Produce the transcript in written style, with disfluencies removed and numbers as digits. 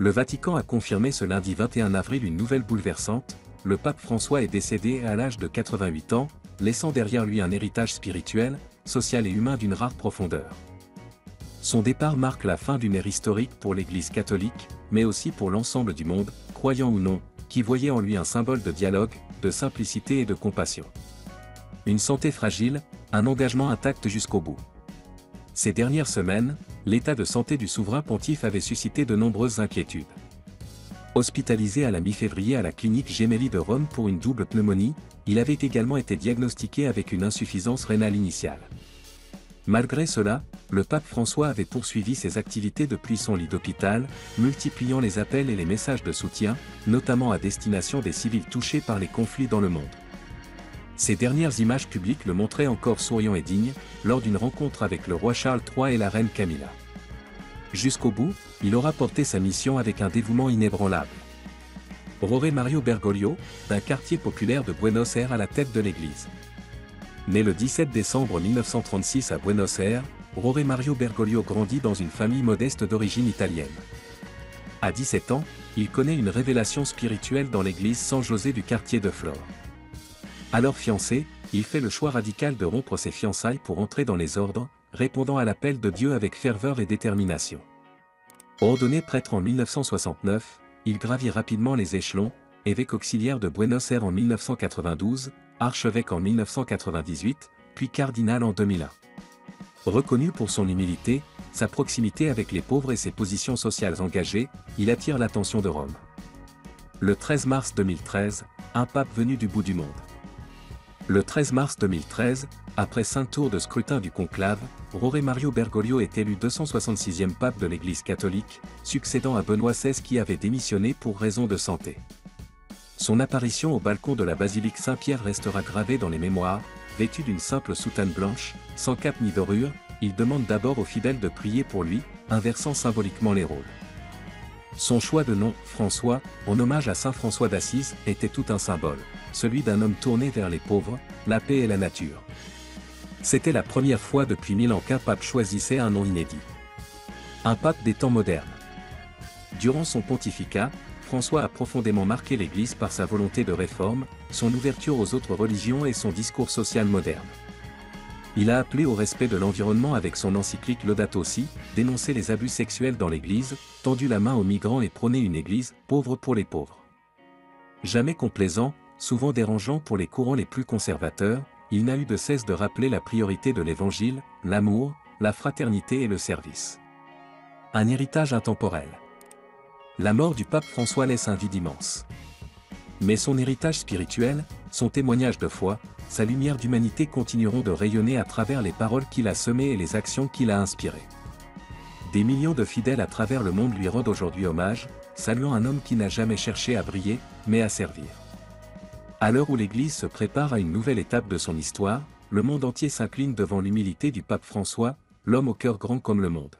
Le Vatican a confirmé ce lundi 21 avril une nouvelle bouleversante, le pape François est décédé à l'âge de 88 ans, laissant derrière lui un héritage spirituel, social et humain d'une rare profondeur. Son départ marque la fin d'une ère historique pour l'Église catholique, mais aussi pour l'ensemble du monde, croyant ou non, qui voyait en lui un symbole de dialogue, de simplicité et de compassion. Une santé fragile, un engagement intact jusqu'au bout. Ces dernières semaines, l'état de santé du souverain pontife avait suscité de nombreuses inquiétudes. Hospitalisé à la mi-février à la clinique Gemelli de Rome pour une double pneumonie, il avait également été diagnostiqué avec une insuffisance rénale initiale. Malgré cela, le pape François avait poursuivi ses activités depuis son lit d'hôpital, multipliant les appels et les messages de soutien, notamment à destination des civils touchés par les conflits dans le monde. Ces dernières images publiques le montraient encore souriant et digne, lors d'une rencontre avec le roi Charles III et la reine Camilla. Jusqu'au bout, il aura porté sa mission avec un dévouement inébranlable. Jorge Mario Bergoglio, d'un quartier populaire de Buenos Aires à la tête de l'église. Né le 17 décembre 1936 à Buenos Aires, Jorge Mario Bergoglio grandit dans une famille modeste d'origine italienne. À 17 ans, il connaît une révélation spirituelle dans l'église San José du quartier de Flore. Alors fiancé, il fait le choix radical de rompre ses fiançailles pour entrer dans les ordres, répondant à l'appel de Dieu avec ferveur et détermination. Ordonné prêtre en 1969, il gravit rapidement les échelons, évêque auxiliaire de Buenos Aires en 1992, archevêque en 1998, puis cardinal en 2001. Reconnu pour son humilité, sa proximité avec les pauvres et ses positions sociales engagées, il attire l'attention de Rome. Le 13 mars 2013, un pape venu du bout du monde. Le 13 mars 2013, après 5 tours de scrutin du conclave, Jorge Mario Bergoglio est élu 266e pape de l'Église catholique, succédant à Benoît XVI qui avait démissionné pour raison de santé. Son apparition au balcon de la basilique Saint-Pierre restera gravée dans les mémoires. Vêtu d'une simple soutane blanche, sans cape ni dorure, il demande d'abord aux fidèles de prier pour lui, inversant symboliquement les rôles. Son choix de nom, François, en hommage à saint François d'Assise, était tout un symbole, celui d'un homme tourné vers les pauvres, la paix et la nature. C'était la première fois depuis 1000 ans qu'un pape choisissait un nom inédit. Un pape des temps modernes. Durant son pontificat, François a profondément marqué l'Église par sa volonté de réforme, son ouverture aux autres religions et son discours social moderne. Il a appelé au respect de l'environnement avec son encyclique Laudato Si, dénoncé les abus sexuels dans l'Église, tendu la main aux migrants et prôné une Église pauvre pour les pauvres. Jamais complaisant, souvent dérangeant pour les courants les plus conservateurs, il n'a eu de cesse de rappeler la priorité de l'Évangile, l'amour, la fraternité et le service. Un héritage intemporel. La mort du pape François laisse un vide immense. Mais son héritage spirituel, son témoignage de foi, sa lumière d'humanité continueront de rayonner à travers les paroles qu'il a semées et les actions qu'il a inspirées. Des millions de fidèles à travers le monde lui rendent aujourd'hui hommage, saluant un homme qui n'a jamais cherché à briller, mais à servir. À l'heure où l'Église se prépare à une nouvelle étape de son histoire, le monde entier s'incline devant l'humilité du pape François, l'homme au cœur grand comme le monde.